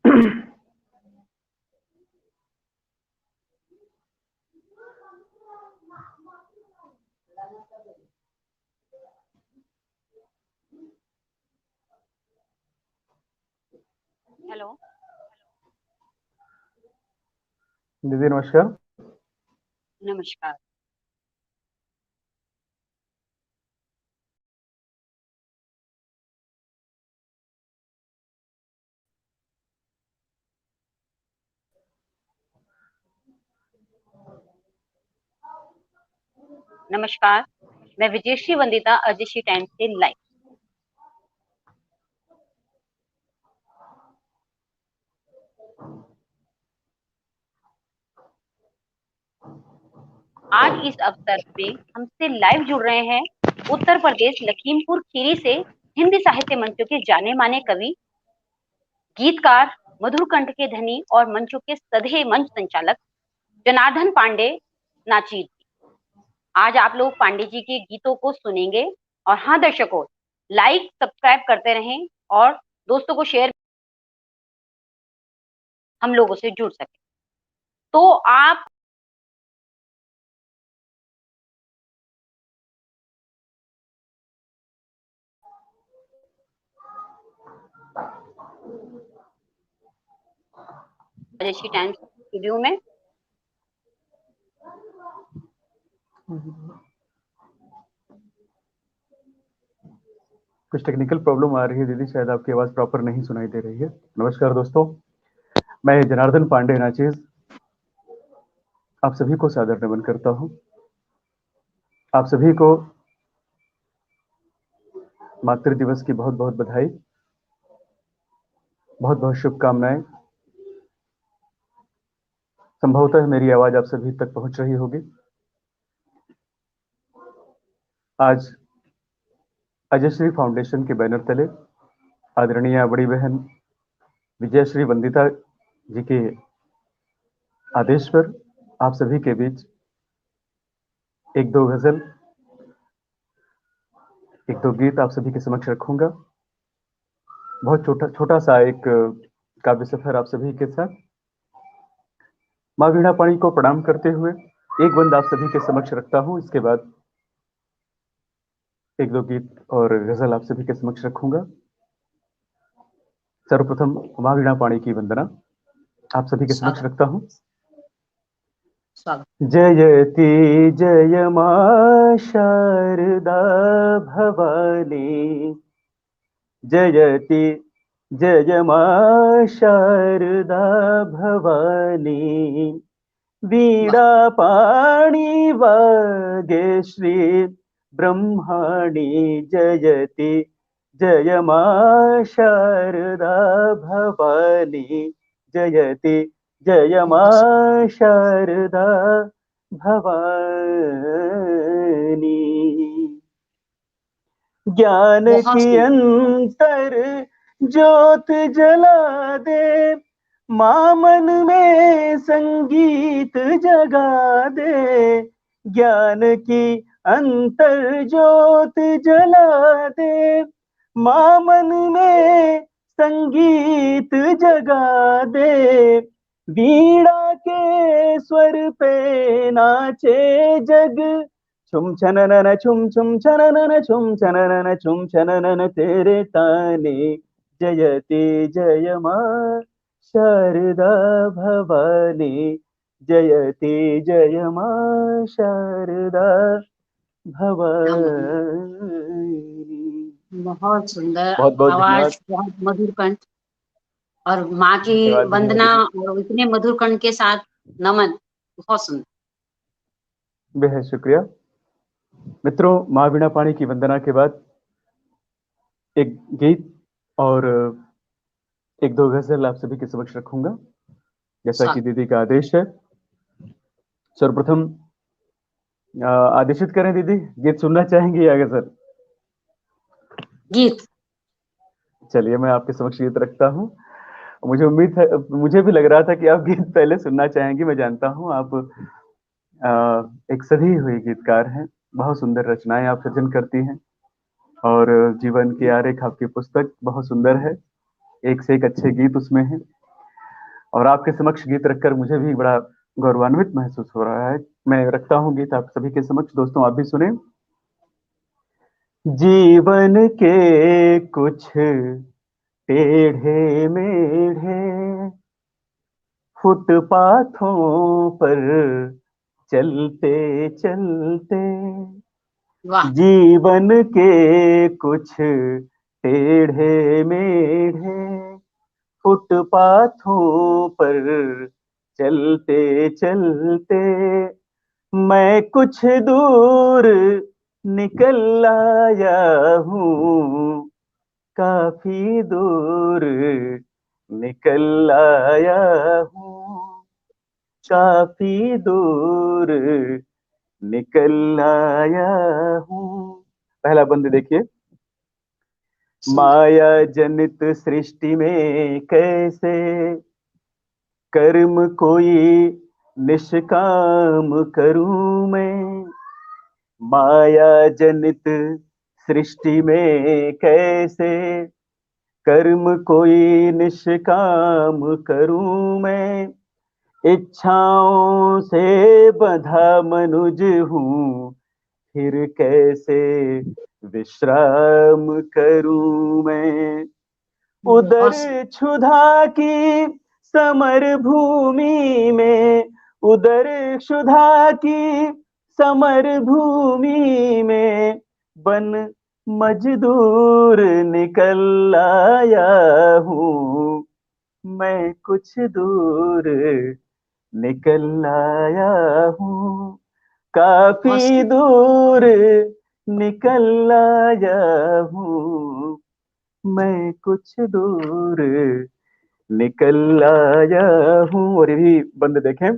Hello दीदी नमस्कार। नमस्कार। नमस्कार, मैं विजयश्री वंदिता अजयश्री टाइम्स से लाइव। आज इस अवसर पे हमसे लाइव जुड़ रहे हैं उत्तर प्रदेश लखीमपुर खीरी से हिंदी साहित्य मंचों के जाने माने कवि, गीतकार, मधुर कंठ के धनी और मंचों के सधे मंच संचालक जनार्दन पांडे नाचीर। आज आप लोग पांडे जी के गीतों को सुनेंगे। और हाँ दर्शकों, लाइक सब्सक्राइब करते रहें और दोस्तों को शेयर, हम लोगों से जुड़ सके। तो आप अजयश्री टाइम्स स्टूडियो में कुछ टेक्निकल प्रॉब्लम आ रही है दीदी, शायद आपकी आवाज प्रॉपर नहीं सुनाई दे रही है। नमस्कार दोस्तों, मैं जनार्दन पांडे नाचीज आप सभी को सादर नमन करता हूं। आप सभी को मातृ दिवस की बहुत बहुत बधाई, बहुत बहुत शुभकामनाएं। संभवतः मेरी आवाज आप सभी तक पहुंच रही होगी। आज अजयश्री फाउंडेशन के बैनर तले आदरणीय बड़ी बहन विजयश्री वंदिता जी के आदेश पर आप सभी के बीच एक दो गजल, एक दो गीत आप सभी के समक्ष रखूंगा। बहुत छोटा सा एक काव्य सफर आप सभी के साथ। माँ वीणा पाणी को प्रणाम करते हुए एक बंद आप सभी के समक्ष रखता हूं। इसके बाद एक दो गीत और गजल आप सभी के समक्ष रखूंगा। सर्वप्रथम माँ वीणा पाणी की वंदना आप सभी के समक्ष रखता हूं। जयति जय मां शारदा भवानी, जयति जय मां शारदा भवानी, वीणा पाणी वागेश्वरी ब्रह्माणी, जयति जय मां शारदा भवानी, जयति जय मां शारदा भवानी। ज्ञान की अंतर ज्योत जला दे, मां मन में संगीत जगा दे। ज्ञान की अंतर ज्योत जला दे, मां मन में संगीत जगा दे। वीणा के स्वर पे नाचे जग, छुम छननन छुम छुम छननन छुम छननन छुम छननन तेरे ताने। जयति जय मां शारदा भवानी, जयति जय मां शारदा भवानी। बहुत सुंदर बहुत बहुत आवाज, बहुत मधुर कंठ और माँ की धन्यवाद वंदना दीदी। और इतने मधुर कंठ के साथ नमन, बहुत सुंदर। बेहद शुक्रिया मित्रों। माँ वीणा पाणी की वंदना के बाद एक गीत और एक दो गजल आप सभी के समक्ष रखूंगा, जैसा कि दीदी का आदेश है। सर्वप्रथम आदेशित करें दीदी, गीत सुनना चाहेंगे या गजल? गीत। चलिए मैं आपके समक्ष गीत रखता हूँ। मुझे उम्मीद है, मुझे भी लग रहा था कि आप गीत पहले सुनना चाहेंगे। मैं जानता हूँ आप एक सधी हुई गीतकार हैं, बहुत सुंदर रचनाएं आप सृजन करती हैं और जीवन की आरेख आपकी पुस्तक बहुत सुंदर है, एक से एक अच्छे गीत उसमें हैं। और आपके समक्ष गीत रखकर मुझे भी बड़ा गौरवान्वित महसूस हो रहा है। मैं रखता हूँ गीत आप सभी के समक्ष। दोस्तों आप भी सुने। जीवन के कुछ टेढ़े मेढ़े फुटपाथों पर चलते चलते, वाह जीवन के कुछ टेढ़े मेढ़े फुटपाथों पर चलते चलते, मैं कुछ दूर निकल आया हूँ, काफी दूर निकल आया हूँ, काफी दूर निकल आया हूँ। पहला बंद देखिए। माया जनित सृष्टि में कैसे कर्म कोई निष्काम करूं मैं, माया जनित सृष्टि में कैसे कर्म कोई निष्काम करूं मैं, इच्छाओं से बंधा मनुज हूँ, फिर कैसे विश्राम करूं मैं। उदर क्षुधा की समर भूमि में, उदर क्षुधा की समर भूमि में बन मजदूर निकल आया हूँ, मैं कुछ दूर निकल आया हूँ, काफी दूर निकल आया हूँ, मैं कुछ दूर निकल आया हूँ। और ये भी बंद देखें।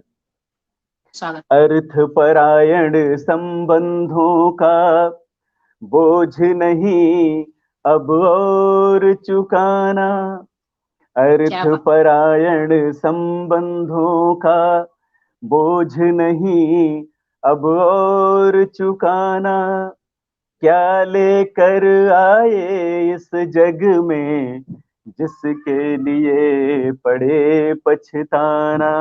अर्थ परायण संबंधों का बोझ नहीं अब और चुकाना, अर्थ परायण संबंधों का बोझ नहीं अब और चुकाना, क्या लेकर आए इस जग में जिसके लिए पड़े पछताना,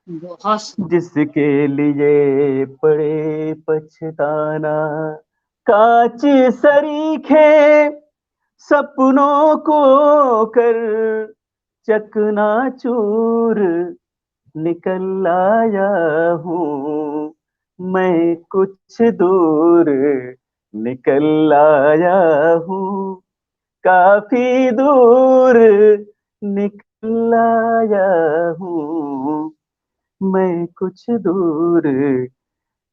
जिसके लिए पड़े पछताना, कांच सरीखे सपनों को कर चकनाचूर निकल आया हूँ, मैं कुछ दूर निकल आया हूँ, काफी दूर निकल आया हूँ, मैं कुछ दूर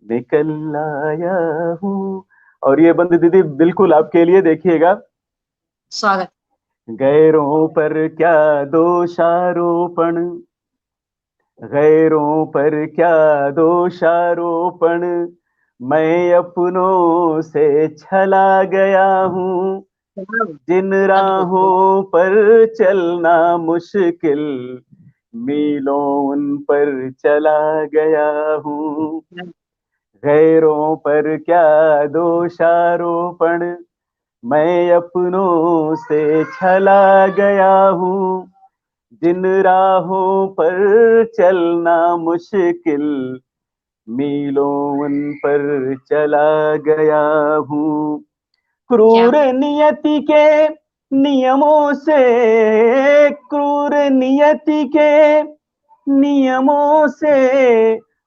निकल आया हूँ। और ये बंद दीदी बिल्कुल आपके लिए, देखिएगा। स्वागत। गैरों पर क्या दोषारोपण, गैरों पर क्या दोषारोपण, मैं अपनों से छला गया हूँ, जिन राहों पर चलना मुश्किल मीलों उन पर चला गया हूँ, गैरों पर क्या दोषारोपण, मैं अपनों से छला गया हूँ, जिन राहों पर चलना मुश्किल मीलों उन पर चला गया हूँ, क्रूर नियति के नियमों से, क्रूर नियति के नियमों से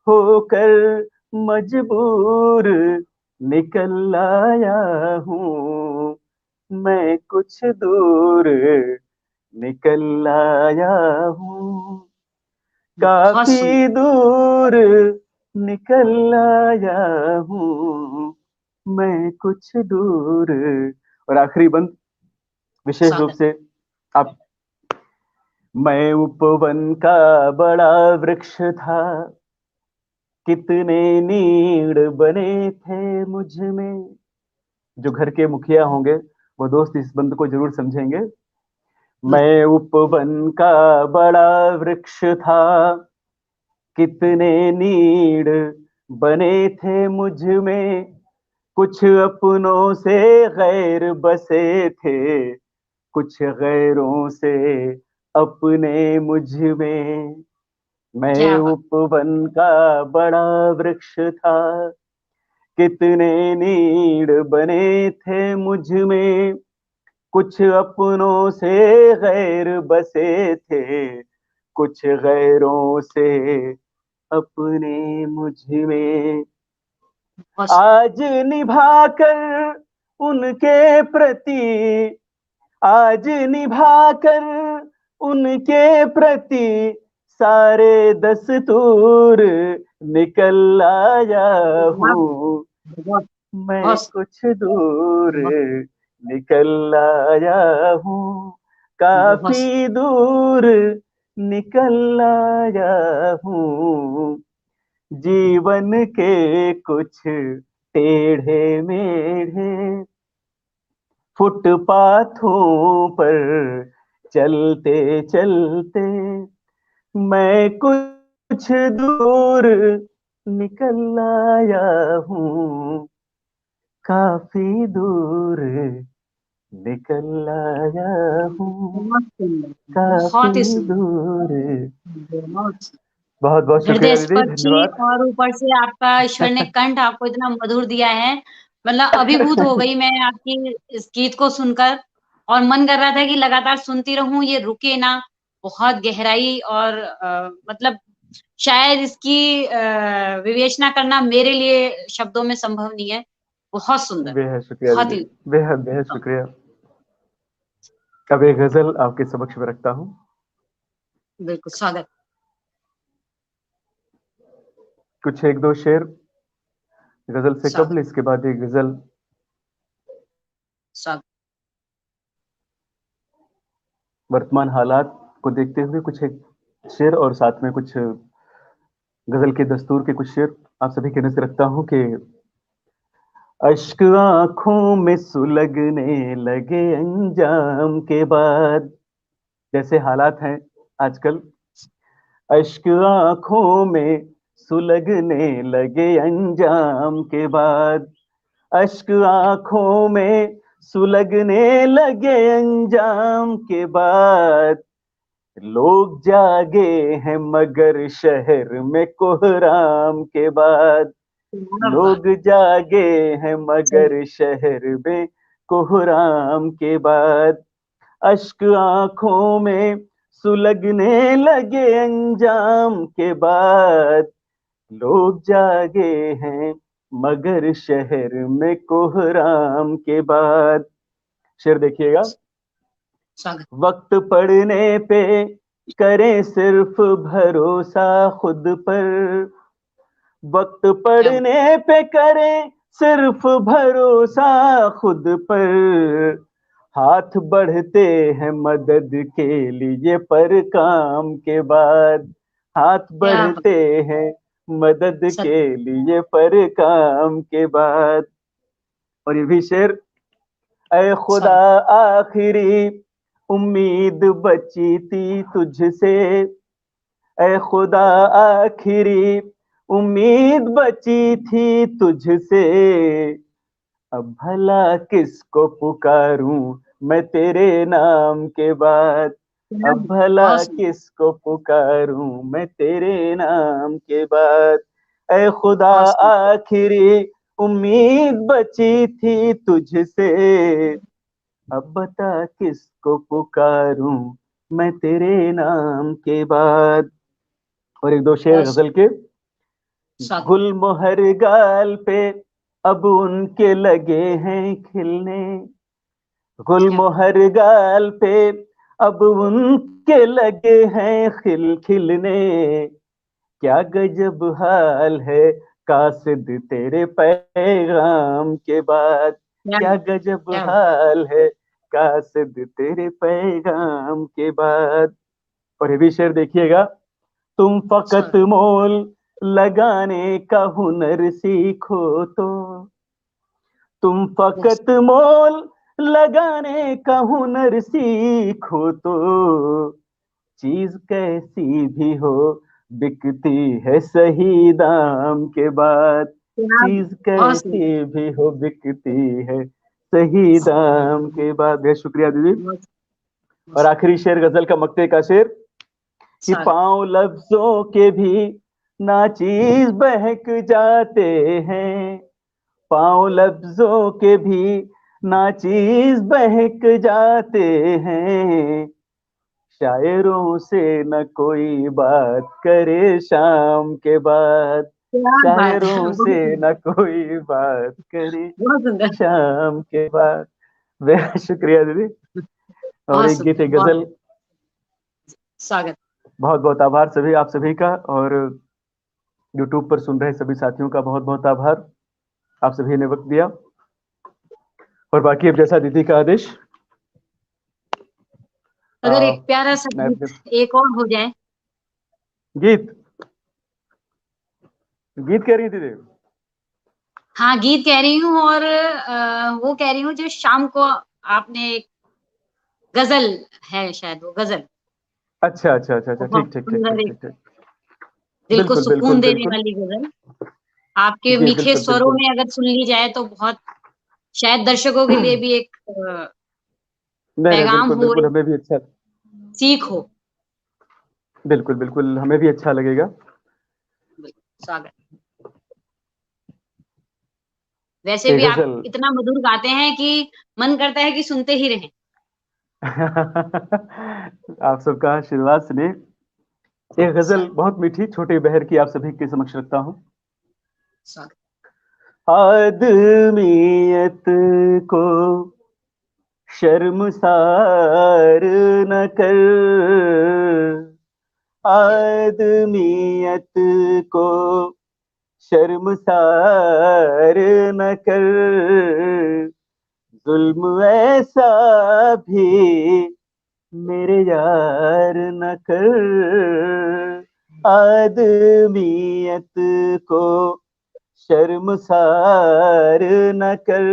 होकर मजबूर निकल आया हूँ, मैं कुछ दूर निकल आया हूँ, काफी दूर निकल आया हूँ, मैं कुछ दूर। और आखिरी बंद विशेष रूप से आप। मैं उपवन का बड़ा वृक्ष था, कितने नीड़ बने थे मुझ में। जो घर के मुखिया होंगे वो दोस्त इस बंद को जरूर समझेंगे। मैं उपवन का बड़ा वृक्ष था, कितने नीड़ बने थे मुझ में, कुछ अपनों से गैर बसे थे, कुछ गैरों से अपने मुझ में। मैं क्या बात। उपवन का बड़ा वृक्ष था, कितने नीड़ बने थे मुझ में, कुछ अपनों से गैर बसे थे, कुछ गैरों से अपने मुझ में। बहुत आज निभाकर उनके प्रति, आज निभाकर उनके प्रति सारे दस्तूर निकल आया बहुत हूँ। बहुत मैं बहुत कुछ दूर निकल आया हूँ, बहुत काफी दूर निकल आया हूँ। जीवन के कुछ टेढ़े मेढ़े फुटपाथों पर चलते चलते मैं कुछ दूर निकल आया हूँ, काफी दूर निकल आया हूँ, बहुत सुंदर। बहुत ही काफी सुंदर। दूर। बहुत बहुत बहुत शुक्रिया हृदय दीदी, स्पर्शी, धन्यवाद। और ऊपर से आपका ईश्वर ने कंठ आपको इतना मधुर दिया है। मतलब अभिभूत हो गई मैं आपकी इस गीत को सुनकर, और मन कर रहा था कि लगातार सुनती रहूं, ये रुके ना। बहुत गहराई, और मतलब शायद इसकी विवेचना करना मेरे लिए शब्दों में संभव नहीं है। बहुत सुंदर। बेहद शुक्रिया बहुत दीदी, ही बेहद बेहद उत्तम। शुक्रिया। अब एक गजल आपके समक्ष में रखता हूँ। बिल्कुल स्वागत। कुछ एक दो शेर गजल से स्वागत। कबल, इसके बाद एक गजल। स्वागत। वर्तमान हालात को देखते हुए कुछ एक शेर और साथ में कुछ गजल के दस्तूर के कुछ शेर आप सभी के नजर रखता हूँ कि अश्क आंखों में सुलगने लगे अंजाम के बाद, जैसे हालात हैं आजकल, अश्क आंखों में सुलगने लगे अंजाम के बाद, अश्क आंखों में सुलगने लगे अंजाम के बाद, लोग जागे हैं मगर शहर में कोहराम के बाद, क्या बात। लोग जागे हैं मगर शहर में कोहराम के बाद, अश्क आंखों में सुलगने लगे अंजाम के बाद, लोग जागे हैं मगर शहर में कोहराम के बाद। शेर देखिएगा। स्वागत। वक्त पड़ने पे करें सिर्फ भरोसा खुद पर, वक्त क्या बात। पड़ने पे करें सिर्फ भरोसा खुद पर, हाथ बढ़ते हैं मदद के लिए पर काम के बाद, हाथ क्या बात। बढ़ते हैं मदद सच। के लिए पर काम के बाद। और ये भी शेर, ऐ खुदा स्वागत। आखिरी उम्मीद बची थी तुझसे, ऐ खुदा आखिरी उम्मीद बची थी तुझसे, अब भला किसको पुकारूं मैं तेरे नाम के बाद, क्या अब बात। भला बहुत सुंदर। किसको पुकारूं मैं तेरे नाम के बाद, ऐ खुदा बहुत सुंदर। आखिरी उम्मीद बची थी तुझसे, अब बता किसको पुकारूं मैं तेरे नाम के बाद। और एक दो शेर बहुत गजल के। स्वागत। गुल मोहर गाल पे अब उनके लगे हैं खिलने, गुल क्या बात। मोहर गाल पे अब उनके लगे हैं खिलने, क्या गजब हाल है कासिद तेरे पैगाम के बाद, क्या क्या बात। गजब क्या बात। हाल है कासिद तेरे पैगाम के बाद। और ये भी शेर देखिएगा। तुम फकत स्वागत। मोल लगाने का हुनर सीखो तो, तुम बहुत फकत मोल लगाने का हुनर सीखो तो, चीज कैसी भी हो बिकती है सही दाम के बाद, क्या बात। चीज बहुत सुंदर। कैसी भी हो बिकती है सही दाम के बाद। बहुत शुक्रिया दीदी। बहुत और आखिरी शेर गजल का मक्ते का शेर कि स्वागत। पांव लफ्जों के भी नाचीज बहक जाते हैं, पांव लफ्जों के भी नाचीज बहक जाते हैं, शायरों से न कोई बात करे शाम के बाद, क्या बात है, शायरों से बहुत सुंदर, न कोई बात करे बहुत सुंदर, शाम के बाद। बेहद शुक्रिया दीदी। और बहुत एक गीत सुंदर, एक बहुत गजल। स्वागत। बहुत बहुत आभार सभी आप सभी का, और यूट्यूब पर सुन रहे सभी साथियों का बहुत बहुत आभार, आप सभी ने वक्त दिया। और बाकी अब जैसा दीदी का आदेश। अगर एक प्यारा सा मैं अपने गीत एक और हो जाए। गीत गीत कह रही थी दीदी। हाँ, गीत कह रही हूँ, और वो कह रही हूँ जो शाम को आपने गजल है, शायद वो गजल अच्छा अच्छा अच्छा अच्छा, बहुत ठीक ठीक ठीक सुंदर, ठीक एक ठीक ठीक। दिल को बिल्कुल सुकून बिल्कुल देने बिल्कुल। वाली गजल आपके जी मीठे बिल्कुल स्वरों बिल्कुल। में अगर सुन ली जाए तो बहुत, शायद दर्शकों के लिए भी एक नहीं नहीं, पैगाम बिल्कुल हो, बिल्कुल, एक हमें भी अच्छा, सीख हो। बिल्कुल बिल्कुल हमें भी अच्छा लगेगा। स्वागत। वैसे एक भी आप गजल। इतना मधुर गाते हैं कि मन करता है कि सुनते ही रहें। आप सबका आशीर्वाद सुनिए। एक गजल स्वागत, बहुत मीठी छोटे बहर की आप सभी के समक्ष रखता हूँ। स्वागत। आदमियत को शर्मसार न कर, आदमियत को शर्मसार न कर, जुल्म ऐसा भी मेरे यार न कर, आदमियत को शर्मसार न कर,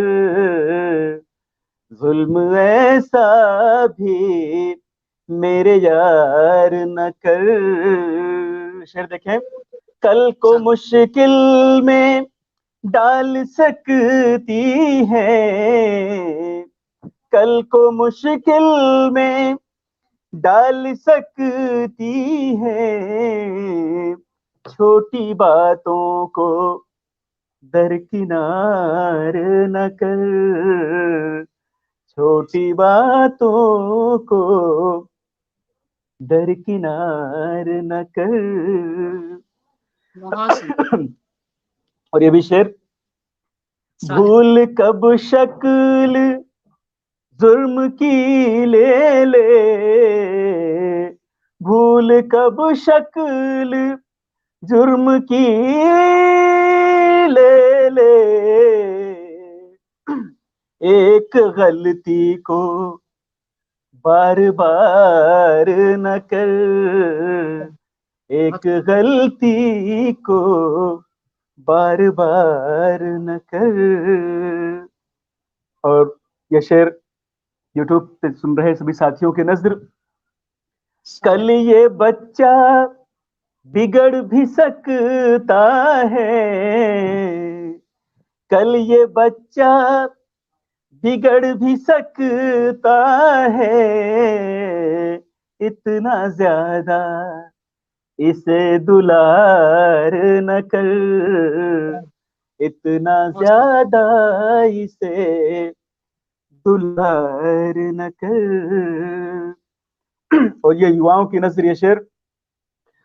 जुल्म ऐसा भी मेरे यार न कर। शेर देखें। कल को स्वागत, मुश्किल में डाल सकती है, कल को मुश्किल में डाल सकती है, छोटी बातों को दरकिनार न कर, छोटी बातों को दरकिनार न कर। बहुत सुंदर। और ये भी शेर। स्वागत, भूल कब शक्ल जुर्म की ले ले, भूल कब शक्ल जुर्म की ले ले, एक गलती को बार बार न कर, बहुत एक गलती को बार बार न कर। और ये शेर यूट्यूब पे सुन रहे सभी साथियों के नजर। स्वागत, कल ये बच्चा बिगड़ भी सकता है, कल ये बच्चा बिगड़ भी सकता है, इतना ज्यादा इसे दुलार न कर, इतना बहुत सुंदर। ज्यादा इसे दुलार न कर। और ये युवाओं की नजर ये शेर।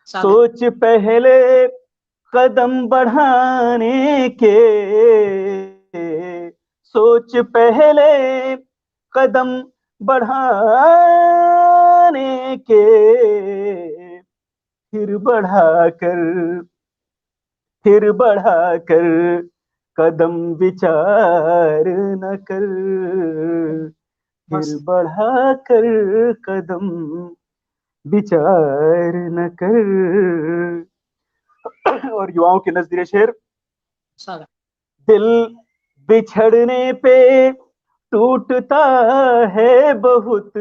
स्वागत, सोच पहले कदम बढ़ाने के, सोच पहले कदम बढ़ाने के, फिर बढ़ाकर, फिर बढ़ाकर कदम विचार न कर, बहुत फिर सुंदर। बढ़ाकर कदम विचार न कर। और युवाओं के नजरिए शेर। स्वागत, दिल बिछड़ने पे टूटता है बहुत,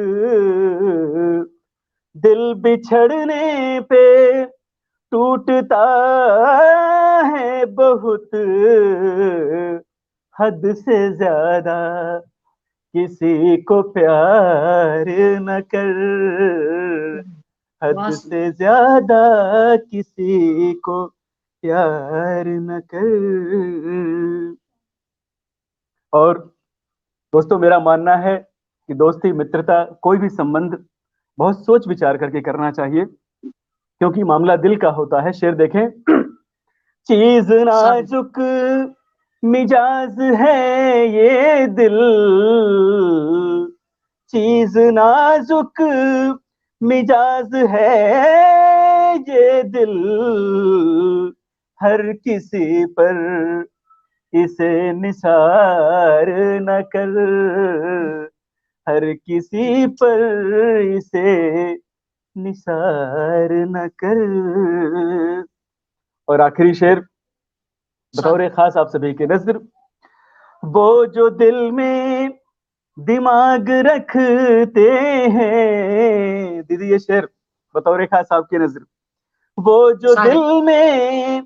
दिल बिछड़ने पे टूटता है बहुत, हद से ज्यादा किसी को प्यार न कर, हद बहुत से ज्यादा किसी को प्यार न कर। और दोस्तों, मेरा मानना है कि दोस्ती, मित्रता, कोई भी संबंध बहुत सोच विचार करके करना चाहिए, क्योंकि मामला दिल का होता है। शेर देखें, चीज सब नाजुक मिजाज है ये दिल, चीज नाजुक मिजाज है ये दिल, हर किसी पर इसे निसार न कर, हर किसी पर इसे निसार न कर। और आखिरी शेर बतौर खास आप सभी के नजर, वो जो दिल में दिमाग रखते हैं, दीदी ये शेर बतौर खास आपकी नजर, वो जो सारे दिल में,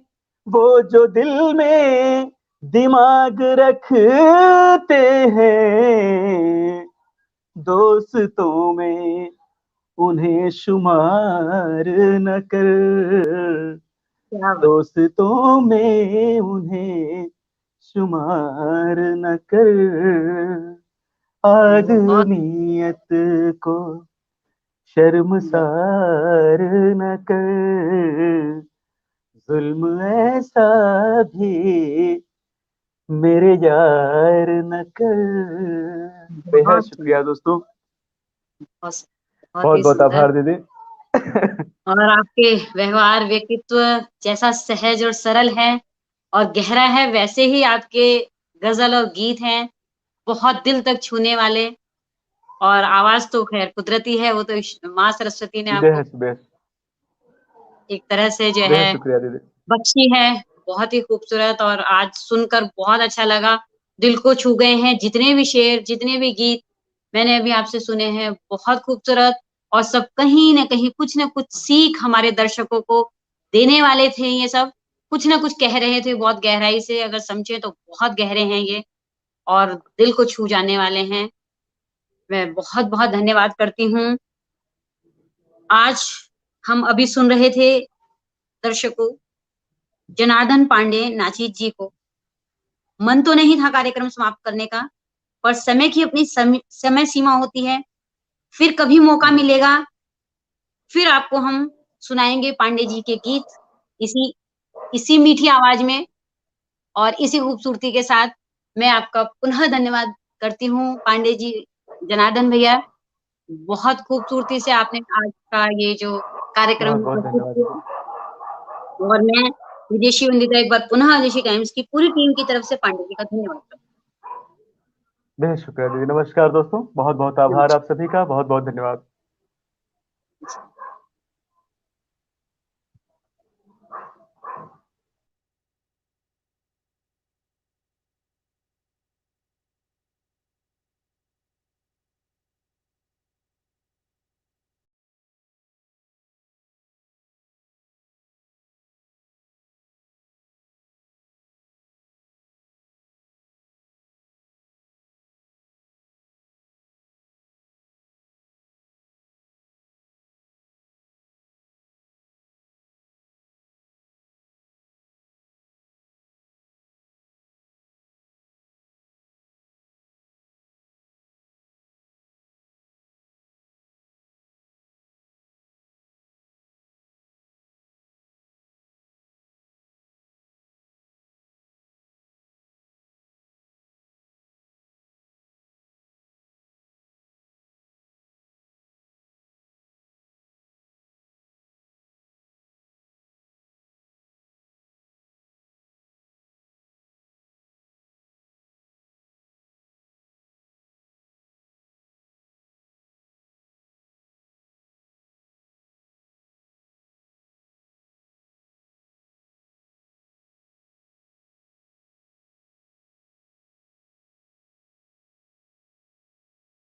वो जो दिल में दिमाग रखते हैं, दोस्तों में उन्हें शुमार न कर, क्या बात। दोस्तों में उन्हें शुमार न कर, बहुत आदमियत को शर्मसार न कर, जुल्म ऐसा भी मेरे यार न कर। बेहद बहुत शुक्रिया दोस्तों, बहुत बहुत बहुत ही बहुत सुंदर। आभार दीदी। और आपके व्यवहार व्यक्तित्व जैसा सहज और सरल है और गहरा है, वैसे ही आपके गजल और गीत हैं, बहुत दिल तक छूने वाले। और आवाज तो खैर कुदरती है, वो तो माँ सरस्वती ने आपको बेहद बेहद एक तरह से जो बेहद है शुक्रिया दीदी। बख्शी है। बहुत ही खूबसूरत, और आज सुनकर बहुत अच्छा लगा, दिल को छू गए हैं जितने भी शेर, जितने भी गीत मैंने अभी आपसे सुने हैं, बहुत खूबसूरत। और सब कहीं ना कहीं कुछ ना कुछ सीख हमारे दर्शकों को देने वाले थे। ये सब कुछ ना कुछ कह रहे थे, बहुत गहराई से अगर समझे तो बहुत गहरे हैं ये, और दिल को छू जाने वाले हैं। मैं बहुत बहुत धन्यवाद करती हूँ। आज हम अभी सुन रहे थे दर्शकों, जनार्दन पांडे नाचित जी को। मन तो नहीं था कार्यक्रम समाप्त करने का, पर समय की अपनी समय सीमा होती है। फिर कभी मौका मिलेगा, फिर आपको हम सुनाएंगे पांडे जी के गीत, इसी इसी मीठी आवाज में और इसी खूबसूरती के साथ। मैं आपका पुनः धन्यवाद करती हूँ पांडे जी, जनार्दन भैया। बहुत खूबसूरती से आपने आज का ये जो बहुत कार्यक्रम बहुत प्रस्तुत धन्यवाद किया। दीदी। और मैं विदेशी वंदिता एक बार पुनः विदेशी टाइम्स की पूरी टीम की तरफ से पांडे जी का धन्यवाद करती बेहद शुक्रिया दीदी। नमस्कार दोस्तों, बहुत बहुत हूँ। आभार आप सभी का, बहुत बहुत धन्यवाद।